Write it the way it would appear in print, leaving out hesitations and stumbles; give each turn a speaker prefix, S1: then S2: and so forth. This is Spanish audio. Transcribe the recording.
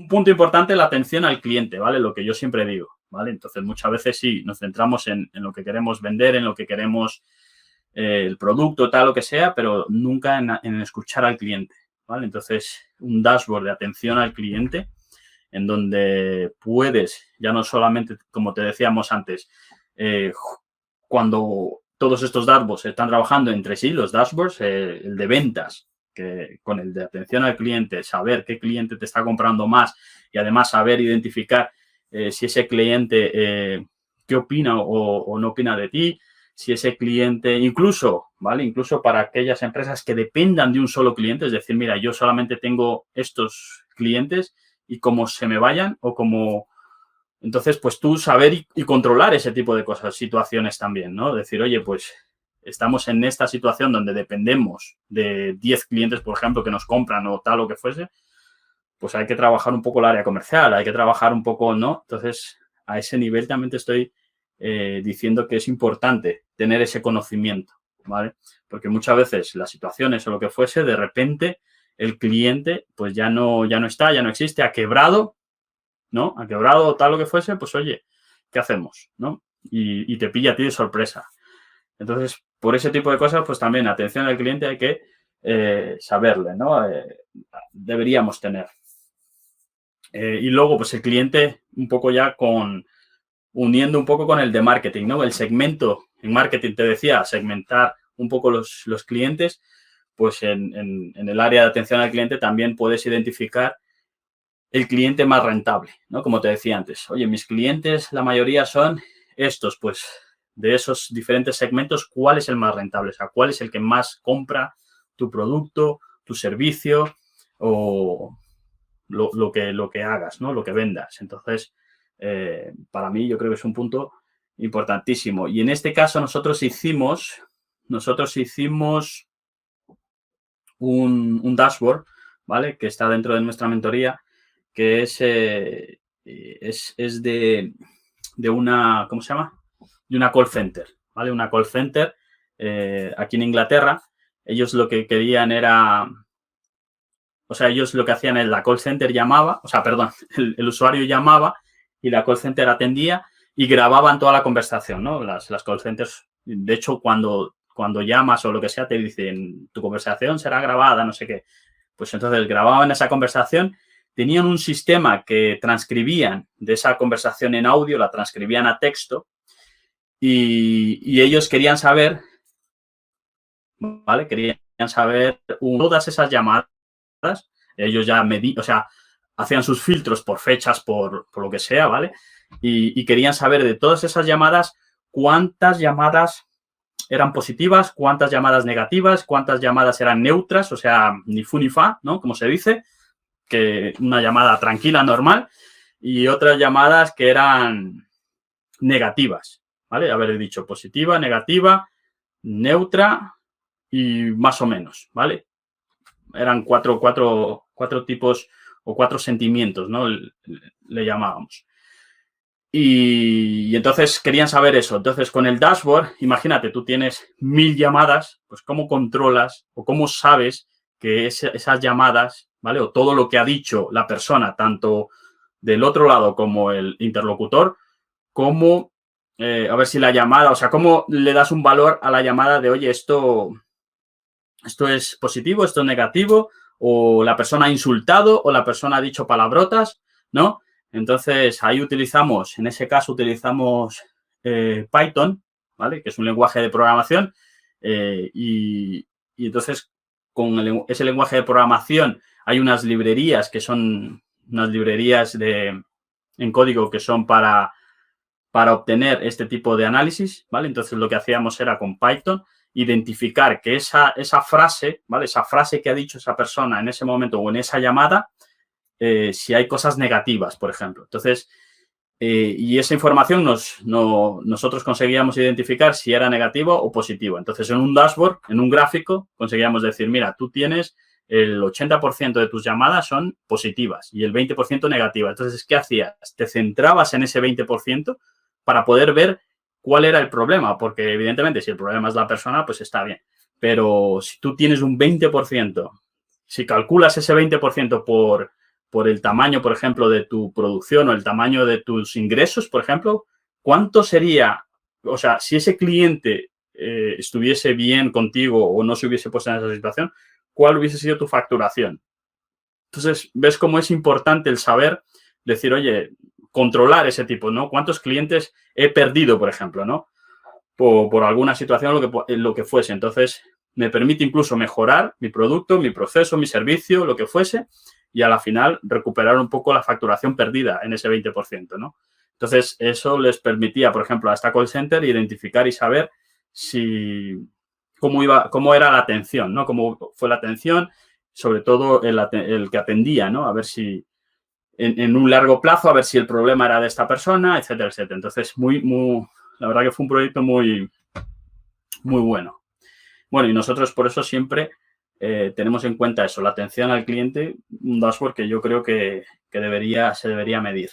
S1: un punto importante, la atención al cliente, ¿vale? Lo que yo siempre digo, ¿vale? Entonces, muchas veces sí, nos centramos en lo que queremos vender, en lo que queremos, el producto, tal, lo que sea, pero nunca en escuchar al cliente, ¿vale? Entonces, un dashboard de atención al cliente en donde puedes, ya no solamente, como te decíamos antes, cuando todos estos dashboards están trabajando entre sí, los dashboards, el de ventas, que con el de atención al cliente, saber qué cliente te está comprando más y además saber identificar si ese cliente qué opina o no opina de ti, si ese cliente, incluso, ¿vale? Incluso para aquellas empresas que dependan de un solo cliente, es decir, mira, yo solamente tengo estos clientes y como se me vayan o como... Entonces, pues tú saber y controlar ese tipo de cosas, situaciones también, ¿no? Decir, oye, pues estamos en esta situación donde dependemos de 10 clientes, por ejemplo, que nos compran o tal o que fuese, pues hay que trabajar un poco el área comercial, hay que trabajar un poco, ¿no? Entonces, a ese nivel también te estoy diciendo que es importante tener ese conocimiento, ¿vale? Porque muchas veces las situaciones o lo que fuese, de repente el cliente pues ya no está, ya no existe, ha quebrado, ¿no? Ha quebrado tal lo que fuese, pues oye, ¿qué hacemos? ¿No? Y te pilla a ti de sorpresa. Entonces, por ese tipo de cosas, pues también atención al cliente hay que saberle, ¿no? Deberíamos tener. Y luego, pues el cliente un poco ya uniendo un poco con el de marketing, ¿no? El segmento, en marketing te decía, segmentar un poco los clientes, pues en el área de atención al cliente también puedes identificar el cliente más rentable, ¿no? Como te decía antes, oye, mis clientes, la mayoría son estos, pues de esos diferentes segmentos, ¿cuál es el más rentable? O sea, ¿cuál es el que más compra tu producto, tu servicio o lo que hagas, ¿no? Lo que vendas. Entonces, para mí yo creo que es un punto importantísimo. Y en este caso nosotros hicimos un dashboard, ¿vale? Que está dentro de nuestra mentoría, que es de una, ¿cómo se llama? De una call center, ¿vale? Una call center aquí en Inglaterra. Ellos lo que querían era, o sea, ellos lo que hacían es la call center llamaba, o sea, perdón, el usuario llamaba y la call center atendía y grababan toda la conversación, ¿no? Las call centers, de hecho, cuando llamas o lo que sea, te dicen, tu conversación será grabada, no sé qué. Pues entonces grababan esa conversación, tenían un sistema que transcribían de esa conversación en audio, la transcribían a texto y ellos querían saber, ¿vale? Querían saber todas esas llamadas. Ellos ya o sea, hacían sus filtros por fechas, por lo que sea, ¿vale? Y querían saber de todas esas llamadas cuántas llamadas eran positivas, cuántas llamadas negativas, cuántas llamadas eran neutras, o sea, ni fu ni fa, ¿no? Como se dice, que una llamada tranquila, normal, y otras llamadas que eran negativas, ¿vale? Haber dicho positiva, negativa, neutra y más o menos, ¿vale? Eran cuatro tipos o 4 sentimientos, ¿no? Le llamábamos. Y entonces querían saber eso. Entonces, con el dashboard, imagínate, tú tienes 1000 llamadas, pues cómo controlas o cómo sabes que esas llamadas, ¿vale? O todo lo que ha dicho la persona, tanto del otro lado como el interlocutor, cómo, a ver si la llamada, o sea, cómo le das un valor a la llamada de, oye, esto es positivo, esto es negativo, o la persona ha insultado, o la persona ha dicho palabrotas, ¿no? Entonces, ahí en ese caso utilizamos Python, ¿vale? Que es un lenguaje de programación. Y entonces, con ese lenguaje de programación hay unas librerías que son unas librerías en código que son para obtener este tipo de análisis, ¿vale? Entonces, lo que hacíamos era con Python identificar que esa frase, ¿vale? Esa frase que ha dicho esa persona en ese momento o en esa llamada, si hay cosas negativas, por ejemplo. Entonces, y esa información nosotros conseguíamos identificar si era negativo o positivo. Entonces, en un dashboard, en un gráfico, conseguíamos decir, mira, tú tienes el 80% de tus llamadas son positivas y el 20% negativas. Entonces, ¿qué hacías? Te centrabas en ese 20% para poder ver cuál era el problema, porque evidentemente si el problema es la persona, pues está bien. Pero si tú tienes un 20%, si calculas ese 20% por el tamaño, por ejemplo, de tu producción o el tamaño de tus ingresos, por ejemplo, ¿cuánto sería, o sea, si ese cliente estuviese bien contigo o no se hubiese puesto en esa situación, cuál hubiese sido tu facturación? Entonces, ves cómo es importante el saber decir, oye, controlar ese tipo, ¿no? ¿Cuántos clientes he perdido, por ejemplo, ¿no? Por alguna situación, lo que fuese. Entonces, me permite incluso mejorar mi producto, mi proceso, mi servicio, lo que fuese, y a la final recuperar un poco la facturación perdida en ese 20%, ¿no? Entonces, eso les permitía, por ejemplo, a esta call center identificar y saber cómo era la atención, ¿no? Cómo fue la atención, sobre todo el que atendía, ¿no? A ver si en un largo plazo, a ver si el problema era de esta persona, etcétera, etcétera. Entonces, la verdad que fue un proyecto muy, muy bueno. Bueno, y nosotros por eso siempre tenemos en cuenta eso, la atención al cliente, un dashboard que yo creo que se debería medir.